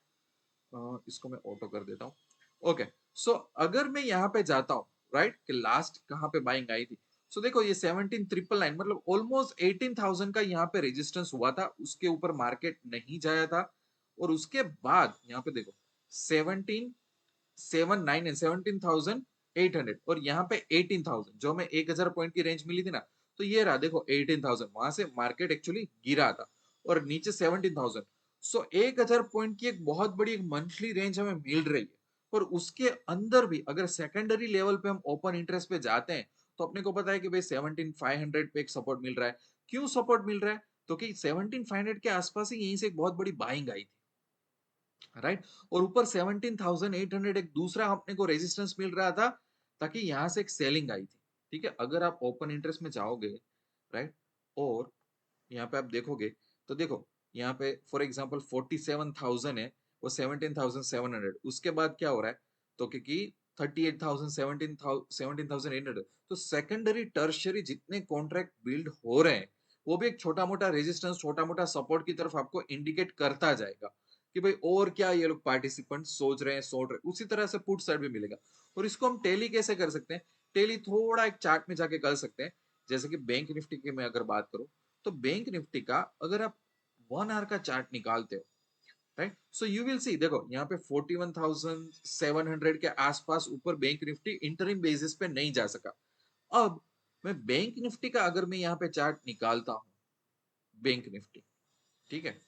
इसको मैं ऑटो कर देता हूँ। ओके, सो अगर मैं यहाँ पे जाता हूँ, राइट, कि लास्ट कहाँ पे बाइंग आई थी, सो देखो ये 17,999 मतलब ऑलमोस्ट 18,000 का यहाँ पे रेजिस्टेंस हुआ था, उसके ऊपर मार्केट नहीं जाया था। और उसके बाद यहाँ पे देखो 17,799 एंड 17,800 और यहाँ पे 18,000, जो हमें 1,000 पॉइंट की रेंज मिली थी ना, तो ये रहा देखो 18,000, वहां से मार्केट एक्चुअली गिरा था और नीचे 17,000। सो 1,000 पॉइंट की एक बहुत बड़ी एक मंथली रेंज हमें मिल रही है। और उसके अंदर भी अगर सेकेंडरी लेवल पे हम ओपन इंटरेस्ट पे जाते हैं, तो अपने को पता है कि भाई 17,500 पे एक सपोर्ट मिल रहा है। क्यों सपोर्ट मिल रहा है? तो कि 17,500 के आसपास ही यहीं से एक बहुत बड़ी बाइंग आई थी, राइट। और ऊपर 17,800 एक दूसरा अपने को रेजिस्टेंस मिल रहा था, ताकि यहां से एक सेलिंग आई थी। ठीक है, अगर आप ओपन इंटरेस्ट में जाओगे, राइट, और यहाँ पे आप देखोगे, तो देखो यहाँ पे फॉर एग्जांपल 47,000 है, वो 17,700, उसके बाद क्या हो रहा है, तो क्योंकि 38,000, 17,800, तो सेकेंडरी टर्शियरी जितने कॉन्ट्रैक्ट बिल्ड हो रहे हैं, वो भी एक छोटा मोटा रेजिस्टेंस, छोटा मोटा सपोर्ट की तरफ आपको इंडिकेट करता जाएगा कि भाई और क्या ये लोग पार्टिसिपेंट सोच रहे हैं, सोच रहे हैं। उसी तरह से पुट साइड भी मिलेगा। और इसको हम टेली कैसे कर सकते हैं? टेली थोड़ा एक चार्ट में जाके कर सकते हैं। जैसे कि बैंक निफ्टी की मैं अगर बात करूं, तो बैंक निफ्टी का अगर आप 1 आवर का चार्ट निकालते हो, right, so you will see, देखो यहाँ पे 41,700 के आसपास ऊपर बैंक निफ्टी इंटरिम बेसिस पे नहीं जा सका। अब मैं बैंक निफ्टी का अगर मैं यहाँ पे चार्ट निकालता हूँ, बैंक निफ्टी, ठीक है,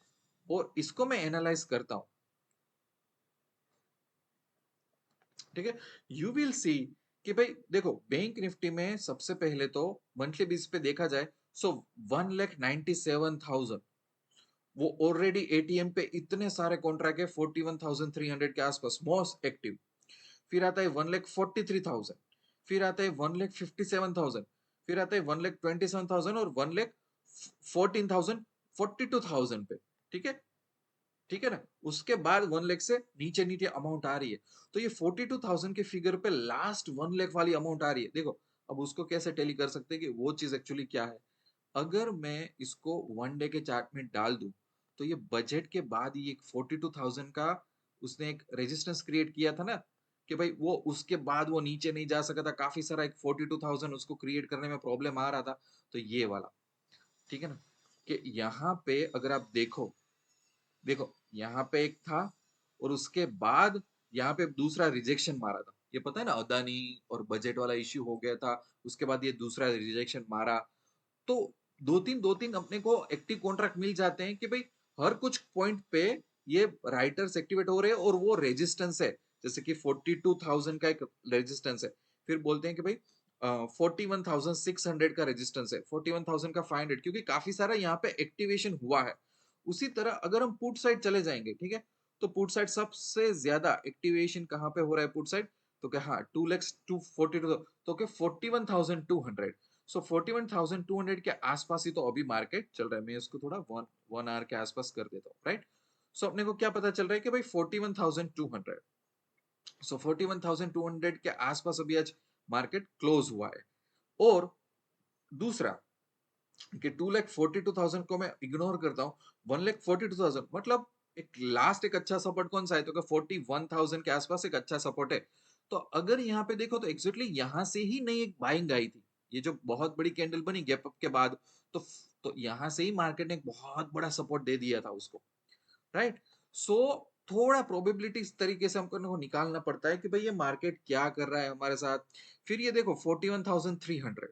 और इसको मैं एनालाइज करता हूँ, ठीक है, यू विल सी कि भाई देखो बैंक निफ्टी में सबसे पहले तो मंथली बेसिस पे देखा जाए, सो 1,97,000 वो ऑलरेडी एटीएम पे इतने सारे कॉन्ट्रैक्ट है 41,300 के आसपास मोस्ट एक्टिव। फिर आता है 1,43,000, फिर आता है 1,57,000, फिर आता है 1,27,000 और 1,14,000, 42,000 पे। ठीक है, ठीक है ना, उसके बाद 1 लाख से नीचे नीचे अमाउंट आ रही है। तो ये 42,000 के फिगर पे लास्ट 1 लाख वाली अमाउंट आ रही है। देखो अब उसको कैसे टेली कर सकते हैं कि वो चीज एक्चुअली क्या है। अगर मैं इसको 1 डे के चार्ट में डाल दूं, तो ये बजट के बाद ही एक 42,000 का उसने एक रेजिस्टेंस क्रिएट किया था ना, कि भाई वो उसके बाद वो नीचे नहीं जा सका था, काफी सारा एक 42,000 उसको क्रिएट करने में प्रॉब्लम आ रहा था। तो ये वाला, ठीक है ना, कि यहाँ पे अगर आप देखो, देखो यहाँ पे एक था और उसके बाद यहाँ पे दूसरा रिजेक्शन मारा था। ये पता है ना, अदानी और बजट वाला इश्यू हो गया था, उसके बाद ये दूसरा रिजेक्शन मारा। तो दो तीन अपने को एक्टिव कॉन्ट्रैक्ट मिल जाते हैं कि भाई हर कुछ पॉइंट पे ये राइटर्स एक्टिवेट हो रहे हैं और वो रेजिस्टेंस है। जैसे कि 42,000 का एक रेजिस्टेंस है, फिर बोलते हैं कि भाई 41,600 का रेजिस्टेंस है, 41,000 का 500, क्योंकि काफी सारा यहाँ पे एक्टिवेशन हुआ है। उसी तरह अगर हम पुट साइड चले जाएंगे, ठीक है, तो पुट साइड सबसे ज्यादा एक्टिवेशन कहाँ पे हो रहा है पुट साइड, तो क्या, हाँ, 2 lakhs 242, तो क्या 41,200। सो 41,200 के आसपास ही तो अभी मार्केट चल रहा है। मैं इसको थोड़ा 1 आवर के आसपास कर देता हूँ, राइट। सो अपने को क्या पता चल रहा है कि भाई 41,200, सो 41,200 के आसपास अभी आज मार्केट क्लोज हुआ है। और दूसरा कि 2,42,000 को मैं इग्नोर करता हूँ, 1,42,000 मतलब एक लास्ट एक अच्छा सपोर्ट कौन सा है, तो 41,000 के आसपास एक अच्छा सपोर्ट है। तो अगर यहाँ पे देखो तो एग्जैक्टली यहाँ से ही नई एक बाइंग आई थी, ये जो बहुत बड़ी कैंडल बनी गैप अप के बाद, तो यहाँ से ही मार्केट ने एक बहुत बड़ा सपोर्ट दे दिया था उसको, राइट। सो थोड़ा प्रोबेबिलिटी इस तरीके से हमको निकालना पड़ता है कि भाई ये मार्केट क्या कर रहा है हमारे साथ। फिर ये देखो 41,300,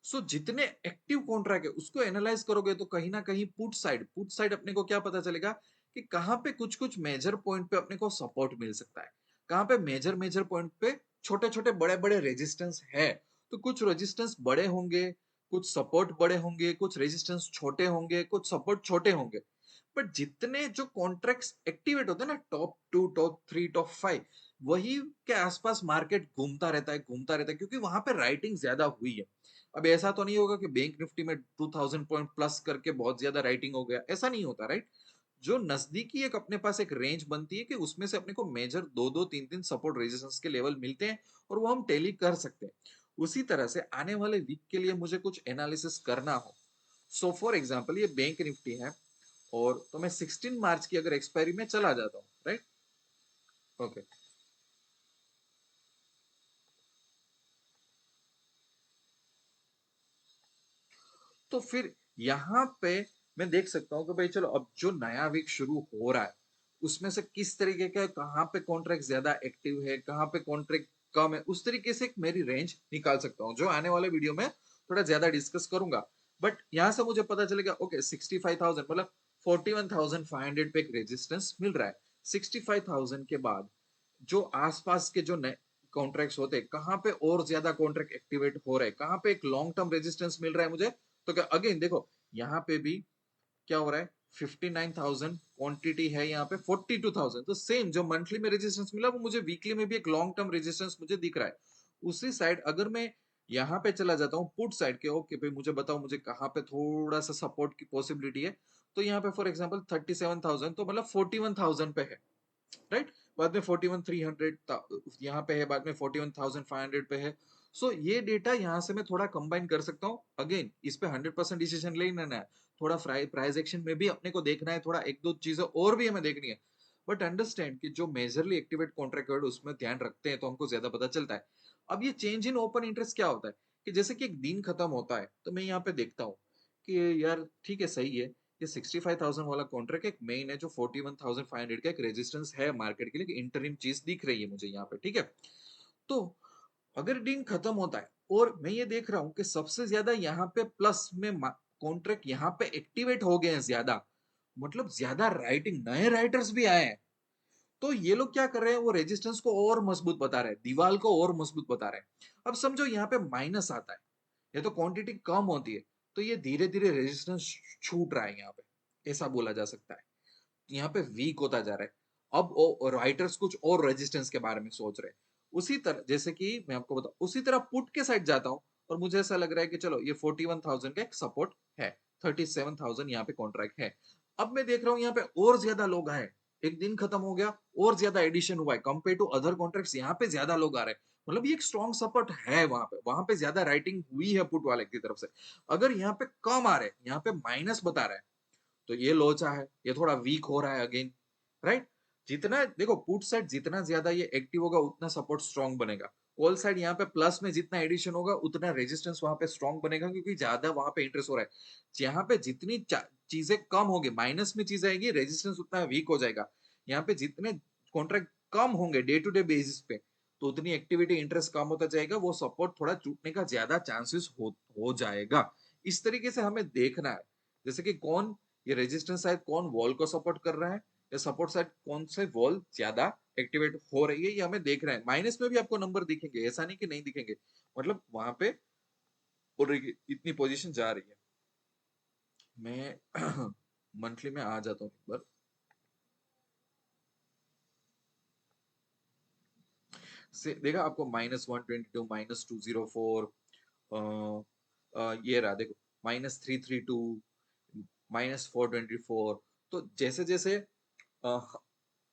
सो जितने एक्टिव कॉन्ट्रैक्ट है उसको एनालाइज करोगे, तो कहीं ना कहीं पुट साइड अपने को क्या पता चलेगा कि कहां पे कुछ कुछ मेजर पॉइंट पे अपने को सपोर्ट मिल सकता है, कहां पे मेजर मेजर पॉइंट पे छोटे छोटे बड़े बड़े रेजिस्टेंस है। तो कुछ रेजिस्टेंस बड़े होंगे, कुछ सपोर्ट बड़े होंगे, कुछ रेजिस्टेंस छोटे होंगे, कुछ सपोर्ट छोटे होंगे। बट जितने जो कॉन्ट्रैक्ट्स एक्टिवेट होते हैं ना, टॉप 2, टॉप 3, टॉप 5, वही के आसपास मार्केट घूमता रहता है, घूमता रहता है, क्योंकि वहां पे राइटिंग ज्यादा हुई है। अब ऐसा तो नहीं होगा कि बैंक निफ्टी में 2,000 पॉइंट प्लस करके बहुत ज्यादा राइटिंग हो गया, ऐसा नहीं होता, राइट। जो नजदीकी एक अपने पास एक रेंज बनती है कि उसमें से अपने को मेजर दो दो तीन तीन सपोर्ट रेजिस्टेंस के लेवल मिलते हैं, और वो हम टेली कर सकते हैं। उसी तरह से आने वाले वीक के लिए मुझे कुछ एनालिसिस करना हो, सो फॉर एग्जाम्पल ये बैंक निफ्टी है, और तो मैं 16 मार्च की अगर एक्सपायरी में चला जाता हूँ, राइट, ओके, तो फिर यहाँ पे मैं देख सकता हूँ कि भाई चलो अब जो नया वीक शुरू हो रहा है उसमें से किस तरीके का कहाँ पे कॉन्ट्रैक्ट ज्यादा एक्टिव है, कहाँ पे कॉन्ट्रैक्ट कम है, उस तरीके से एक मेरी रेंज निकाल सकता हूँ जो आने वाले वीडियो में थोड़ा ज्यादा डिस्कस करूंगा। बट यहाँ से मुझे पता चलेगा ओके 65,000 मतलब 41,500 पे एक रेजिस्टेंस मिल रहा है। 65,000 के बाद जो आसपास के जो नए कॉन्ट्रैक्ट्स होते हैं कहाँ पे और ज्यादा कॉन्ट्रैक्ट एक्टिवेट हो रहे हैं, कहाँ पे एक लॉन्ग टर्म रेजिस्टेंस मिल रहा है मुझे। तो क्या अगेन देखो यहाँ पे भी क्या हो रहा है, 59,000 क्वांटिटी है, यहाँ पे 42,000, तो सेम जो मंथली में रेजिस्टेंस मिला वो मुझे वीकली में भी एक लॉन्ग टर्म रेजिस्टेंस मुझे दिख रहा है। उसी साइड अगर मैं यहाँ पे चला जाता हूँ पुट साइड के, ओके भाई मुझे बताओ मुझे कहाँ पे थोड़ा सा सपोर्ट की पॉसिबिलिटी है। तो यहाँ पे फॉर एग्जांपल 37,000 तो मतलब 41,000 पे है, राइट। बाद में 41,300 यहाँ पे है, बाद में 41,500 पे है। सो ये डेटा यहाँ से मैं थोड़ा कंबाइन कर सकता हूँ। अगेन इस पे 100% डिसीजन लेना है, थोड़ा प्राइस एक्शन में भी अपने को देखना है, थोड़ा एक दो चीजें और भी हमें देखनी है। बट अंडरस्टैंड कि जो मेजरली एक्टिवेट कॉन्ट्रैक्ट उसमें ध्यान रखते हैं तो हमको ज्यादा पता चलता है। अब ये चेंज इन ओपन इंटरेस्ट क्या होता है कि जैसे कि एक दिन खत्म होता है तो मैं यहाँ पे देखता हूँ कि यार ठीक है सही है, ये 65,000 वाला कॉन्ट्रैक्ट एक मेन है जो 41,500 का एक रेजिस्टेंस है मार्केट के लिए, इंटरिम चीज दिख रही है मुझे यहाँ पे, ठीक है। तो अगर दिन खत्म होता है और मैं ये देख रहा हूँ कि सबसे ज्यादा यहाँ पे प्लस में कॉन्ट्रैक्ट यहाँ पे एक्टिवेट हो गए हैं ज्यादा, मतलब ज्यादा राइटिंग नए राइटर्स भी आए हैं, तो ये लोग क्या कर रहे हैं वो रेजिस्टेंस को और मजबूत बता रहे हैं, दीवार को और मजबूत बता रहे हैं। अब समझो यहाँ पे माइनस आता है या तो क्वांटिटी कम होती है तो ये धीरे धीरे रेजिस्टेंस छूट रहा है यहाँ पे, ऐसा बोला जा सकता है। यहाँ पे वीक होता जा रहा है। अब राइटर्स कुछ और रेजिस्टेंस के बारे में सोच रहे हैं। उसी तरह जैसे कि मैं आपको बताऊं उसी तरह पुट के साइड जाता हूँ और मुझे ऐसा लग रहा है कि चलो ये 41,000 का एक सपोर्ट है, 37,000 यहाँ पे कॉन्ट्रैक्ट है। अब मैं देख रहा हूँ यहाँ पे और ज्यादा लोग आए, एक दिन खत्म हो गया और ज्यादा एडिशन हुआ है कंपेयर टू अदर कॉन्ट्रैक्ट्स, यहाँ पे ज्यादा लोग आ रहे हैं, मतलब ये एक स्ट्रॉन्ग सपोर्ट है, वहां पे ज्यादा राइटिंग हुई है पुट वाले की तरफ से। अगर यहाँ पे कम आ रहे हैं, यहाँ पे माइनस बता रहा है, तो ये लोचा है, ये थोड़ा वीक हो रहा है अगेन, राइट। जितना देखो पुट साइड जितना ज्यादा ये एक्टिव होगा उतना सपोर्ट स्ट्रॉन्ग बनेगा। कॉल साइड यहाँ पे प्लस में जितना एडिशन होगा उतना रेजिस्टेंस वहां पे स्ट्रॉन्ग बनेगा क्योंकि ज्यादा वहां पे इंटरेस्ट हो रहा है। यहाँ पे जितनी चीजें कम होगी माइनस में चीज आएगी रेजिस्टेंस उतना वीक हो जाएगा। यहाँ पे जितने कॉन्ट्रैक्ट कम होंगे डे टू डे बेसिस पे तो उतनी एक्टिविटी इंटरेस्ट कम होता जाएगा, वो सपोर्ट थोड़ा टूटने का ज्यादा चांसेस हो जाएगा। इस तरीके से हमें देखना है जैसे कि कौन ये रेजिस्टेंस साइड कौन वॉल को सपोर्ट कर रहा है या सपोर्ट साइड कौन से वॉल ज्यादा एक्टिवेट हो रही है, ये हमें देख रहे हैं। माइनस में भी आपको नंबर दिखेंगे, ऐसा नहीं कि नहीं दिखेंगे, मतलब वहां पे इतनी पोजीशन जा रही है। मैं मंथली में आ जाता हूँ एक बार, से देखा आपको -122 -204 ये रहा देखो -332 -424। तो जैसे जैसे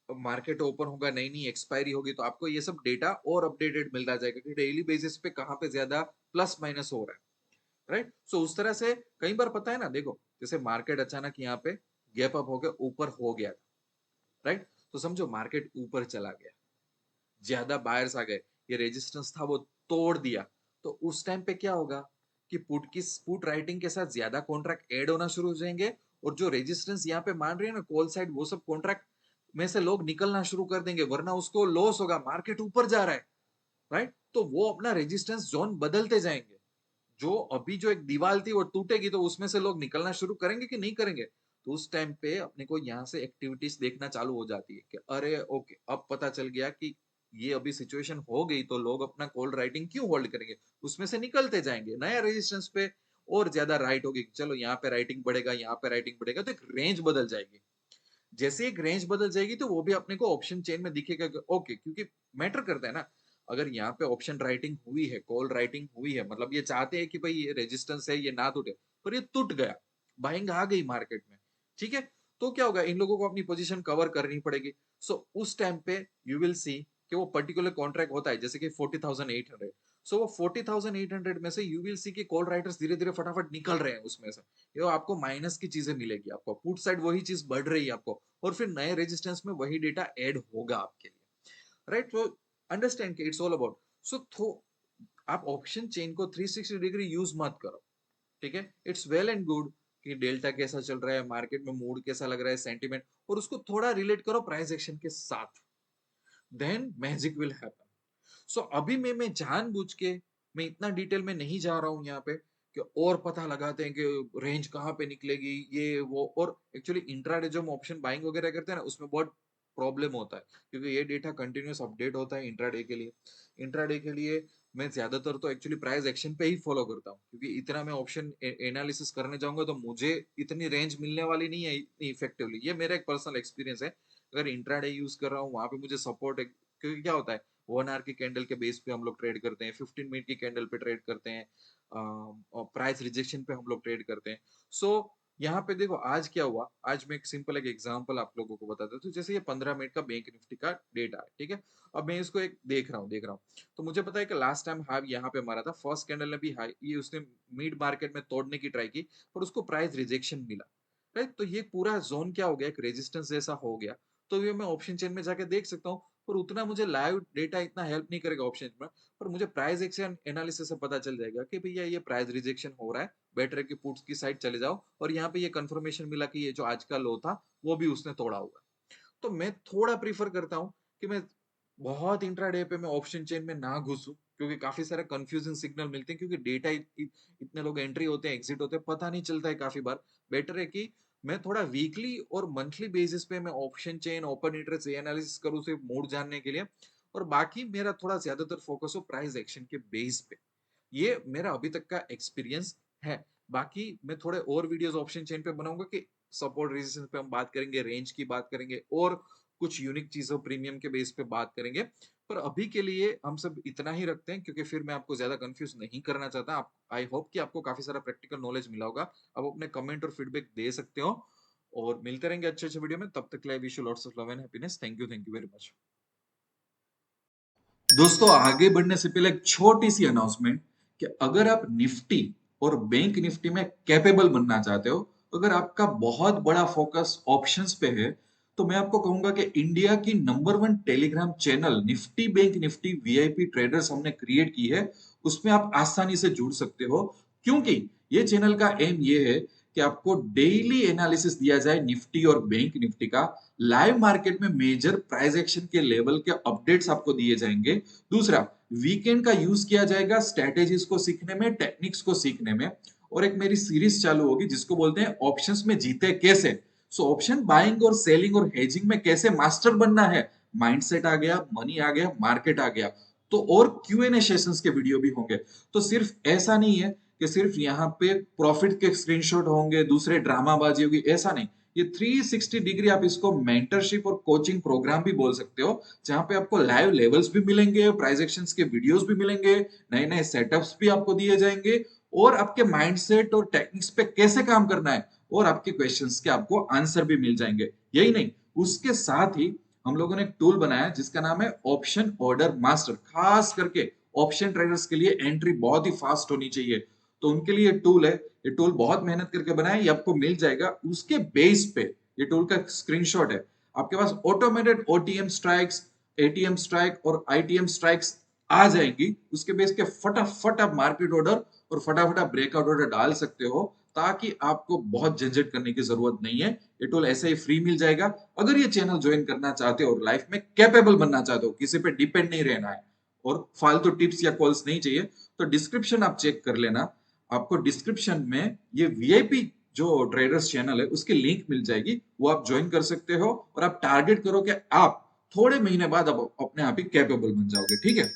मार्केट ओपन होगा नई नई एक्सपायरी होगी तो आपको ये सब डेटा और अपडेटेड मिलता जाएगा कि डेली बेसिस पे कहाँ पे ज्यादा प्लस माइनस हो रहा है, राइट। सो उस तरह से कई बार पता है ना, देखो जैसे मार्केट अचानक यहाँ पे गैप अप हो गया ऊपर हो गया, राइट। तो समझो मार्केट ऊपर चला गया, ज्यादा बायर्स आ गए, ये रेजिस्टेंस था वो तोड़ दिया, तो उस टाइम पे क्या होगा कि पुट राइटिंग के साथ ज्यादा कॉन्ट्रैक्ट ऐड होना शुरू हो जाएंगे और जो रेजिस्टेंस यहाँ पे मान रही है ना कॉल साइड वो सब कॉन्ट्रैक्ट में से लोग निकलना शुरू कर देंगे, वरना उसको लॉस होगा, मार्केट ऊपर जा रहा है, राइट। तो वो अपना रेजिस्टेंस जोन बदलते जाएंगे, जो अभी जो एक दीवार थी वो टूटेगी तो उसमें से लोग निकलना शुरू करेंगे कि नहीं करेंगे। तो उस टाइम पे अपने को यहाँ से एक्टिविटीज देखना चालू हो जाती है कि अरे ओके अब पता चल गया कि ये अभी सिचुएशन हो गई तो लोग अपना कॉल राइटिंग क्यों होल्ड करेंगे, उसमें से निकलते जाएंगे, नया रेजिस्टेंस पे और ज्यादा राइट होगी, चलो यहाँ पे राइटिंग बढ़ेगा यहाँ पे राइटिंग बढ़ेगा, तो एक रेंज बदल जाएगी। जैसे एक रेंज बदल जाएगी तो वो भी अपने को ऑप्शन चेन में दिखेगा ओके, क्योंकि मैटर करता है ना। अगर यहाँ पे ऑप्शन राइटिंग हुई है कॉल राइटिंग हुई है मतलब ये चाहते हैं कि भाई ये रेजिस्टेंस है ये ना टूटे, पर ये टूट गया, बाइंग आ गई मार्केट में, ठीक है। तो क्या होगा, इन लोगों को अपनी पोजीशन कवर करनी पड़ेगी। सो उस टाइम पे यू विल सी कि वो पर्टिकुलर कॉन्ट्रैक्ट होता है जैसे कि 40,800, सो वो 40,800 में से यू विल सी कि कॉल राइटर्स धीरे धीरे फटाफट निकल रहे हैं उसमें से, ये आपको माइनस की चीजें मिलेगी, आपको पुट साइड वही चीज बढ़ रही है आपको, और फिर नए रेजिस्टेंस में वही डेटा ऐड होगा आपके लिए, राइट। तो अंडरस्टैंड कि इट्स ऑल अबाउट, सो आप ऑप्शन चेन को 360 डिग्री यूज मत करो, ठीक है, इट्स वेल एंड गुड कि डेल्टा कैसा चल रहा है, मार्केट में मूड कैसा लग रहा है, सेंटिमेंट, और उसको थोड़ा रिलेट करो प्राइस एक्शन के साथ, देन मैजिक विल हैपन। सो अभी मैं जानबूझ के मैं इतना डिटेल में नहीं जा रहा हूं यहाँ पे कि और पता लगाते हैं कि रेंज कहाँ पे निकलेगी ये वो। और एक्चुअली इंट्राडे जो हम ऑप्शन बाइंग वगैरह करते हैं ना, उसमें बहुत प्रॉब्लम होता है क्योंकि ये डेटा कंटिन्यूस अपडेट होता है इंट्राडे के लिए। इंट्राडे के लिए मैं ज्यादातर तो एक्चुअली प्राइस एक्शन पे ही फॉलो करता हूँ, क्योंकि इतना मैं ऑप्शन एनालिसिस करने जाऊंगा तो मुझे इतनी रेंज मिलने वाली नहीं है इतनी इफेक्टिवली। ये मेरा एक पर्सनल एक्सपीरियंस है। अगर इंट्राडे यूज कर रहा हूँ वहां पे मुझे सपोर्ट है, क्योंकि क्या होता है 1 आवर की कैंडल के बेस पे हम लोग ट्रेड करते हैं, 15 मिनट की कैंडल पे ट्रेड करते हैं, और प्राइस रिजेक्शन पे हम लोग ट्रेड करते हैं। सो यहाँ पे देखो आज क्या हुआ, आज मैं एक सिंपल एक एग्जांपल आप लोगों को बताता हूँ। तो जैसे ये 15 मिनट का बैंक निफ्टी का डेटा है, ठीक है। अब मैं इसको एक देख रहा हूँ तो मुझे पता है कि लास्ट टाइम हाई यहाँ पे मारा था, फर्स्ट कैंडल ने भी हाई, ये उसने मिड मार्केट में तोड़ने की ट्राई की पर उसको प्राइस रिजेक्शन मिला, राइट। तो ये पूरा जोन क्या हो गया, एक रेजिस्टेंस जैसा हो गया। तो ये मैं ऑप्शन चेन में जाके देख सकता हूँ, पर उतना मुझे लाइव डेटा इतना हेल्प नहीं करेगा ऑप्शन में। पर मुझे प्राइस एक्शन एनालिसिस से पता चल जाएगा कि भैया ये प्राइस रिजेक्शन हो रहा है, बेटर है कि पुट्स की साइड चले जाओ। और यहाँ पे ये कंफर्मेशन मिला कि ये जो आज का लो था वो भी उसने तोड़ा हुआ है। तो मैं थोड़ा प्रीफर करता हूँ कि मैं बहुत इंट्राडे पे मैं ऑप्शन चेन में ना घुसूं, क्योंकि काफी सारे कंफ्यूजिंग सिग्नल मिलते हैं, क्योंकि डेटा इतने लोग एंट्री होते हैं एग्जिट होते हैं पता नहीं चलता है काफी बार। बेटर है कि मैं थोड़ा वीकली और मंथली बेसिस पे मैं option chain open interest analysis करूँ सिर्फ मूड जानने के लिए, और बाकी मेरा थोड़ा ज्यादातर फोकस हो प्राइस एक्शन के बेस पे। ये मेरा अभी तक का एक्सपीरियंस है। बाकी मैं थोड़े और वीडियोस ऑप्शन चेन पे बनाऊंगा कि सपोर्ट रेजिस्टेंस पे हम बात करेंगे, रेंज की बात करेंगे, और कुछ यूनिक चीजों प्रीमियम के बेस पे बात करेंगे। पर अभी के लिए हम सब इतना ही रखते हैं, क्योंकि फिर मैं आपको ज्यादा कंफ्यूज नहीं करना चाहता। आप आई होप कि आपको काफी सारा प्रैक्टिकल नॉलेज मिला होगा। आप अपने कमेंट और फीडबैक दे सकते हो, और मिलते रहेंगे अच्छे अच्छे वीडियो में। तब तक के लिए wish you lots of love and happiness. Thank you very much. दोस्तों आगे बढ़ने से पहले एक छोटी सी अनाउंसमेंट कि अगर आप निफ्टी और बैंक निफ्टी में कैपेबल बनना चाहते हो, अगर आपका बहुत बड़ा फोकस ऑप्शंस पे है, तो मैं आपको कहूंगा कि इंडिया की number 1 Telegram channel Nifty bank Nifty VIP traders हमने क्रिएट की है। उसमें आप आसानी से जुड़ सकते हो, क्योंकि ये चैनल का एम ये है कि आपको डेली एनालिसिस दिया जाए निफ्टी और बैंक निफ्टी का। लाइव मार्केट में मेजर प्राइस एक्शन के लेवल के अपडेट्स आपको दिए जाएंगे। दूसरा, वीकेंड का यूज किया जाएगा स्ट्रेटेजीज को सीखने में, टेक्निक्स को सीखने में। और एक मेरी सीरीज चालू होगी जिसको बोलते हैं ऑप्शंस में जीते कैसे। सो ऑप्शन बाइंग और सेलिंग और हेजिंग में कैसे मास्टर बनना है, माइंडसेट आ गया, मनी आ गया, मार्केट आ गया। तो और क्यूएनए सेशंस के वीडियो भी होंगे। तो सिर्फ ऐसा नहीं है कि सिर्फ यहाँ पे प्रॉफिट के स्क्रीनशॉट होंगे, दूसरे ड्रामाबाजी होगी, ऐसा नहीं। ये 360 डिग्री आप इसको मेंटरशिप और कोचिंग प्रोग्राम भी बोल सकते हो, जहां पे आपको लाइव लेवल्स भी मिलेंगे, प्राइस एक्शंस के वीडियोस भी मिलेंगे, नए नए सेटअप्स भी आपको दिए जाएंगे, और आपके माइंडसेट और टेक्निक्स पे कैसे काम करना है, और आपके क्वेश्चंस के आपको आंसर भी मिल जाएंगे। यही नहीं, उसके साथ ही हम लोगों ने एक टूल बनाया जिसका नाम है ऑप्शन ऑर्डर मास्टर। खास करके ऑप्शन ट्रेडर्स के लिए एंट्री बहुत ही फास्ट होनी चाहिए, तो उनके लिए टूल है। ये टूल बहुत मेहनत करके बनाया, ये आपको मिल जाएगा। उसके बेस पे ये टूल का स्क्रीनशॉट है, आपके पास automated OTM strikes, ATM strike और आईटीएम स्ट्राइक्स आ जाएंगी। उसके बेस के फटाफट आप मार्केट ऑर्डर और फटाफट आप ब्रेकआउट ऑर्डर डाल सकते हो, ताकि आपको बहुत झंझट करने की जरूरत नहीं है। ये टूल ऐसे ही फ्री मिल जाएगा। अगर ये चैनल ज्वाइन करना चाहते हो और लाइफ में कैपेबल बनना चाहते हो, किसी पे डिपेंड नहीं रहना है और फालतू टिप्स या कॉल्स नहीं चाहिए, तो डिस्क्रिप्शन आप चेक कर लेना। आपको डिस्क्रिप्शन में ये वीआईपी जो ट्रेडर्स चैनल है उसकी लिंक मिल जाएगी, वो आप ज्वाइन कर सकते हो। और आप टारगेट करो कि आप थोड़े महीने बाद अब अपने आप ही कैपेबल बन जाओगे, ठीक है।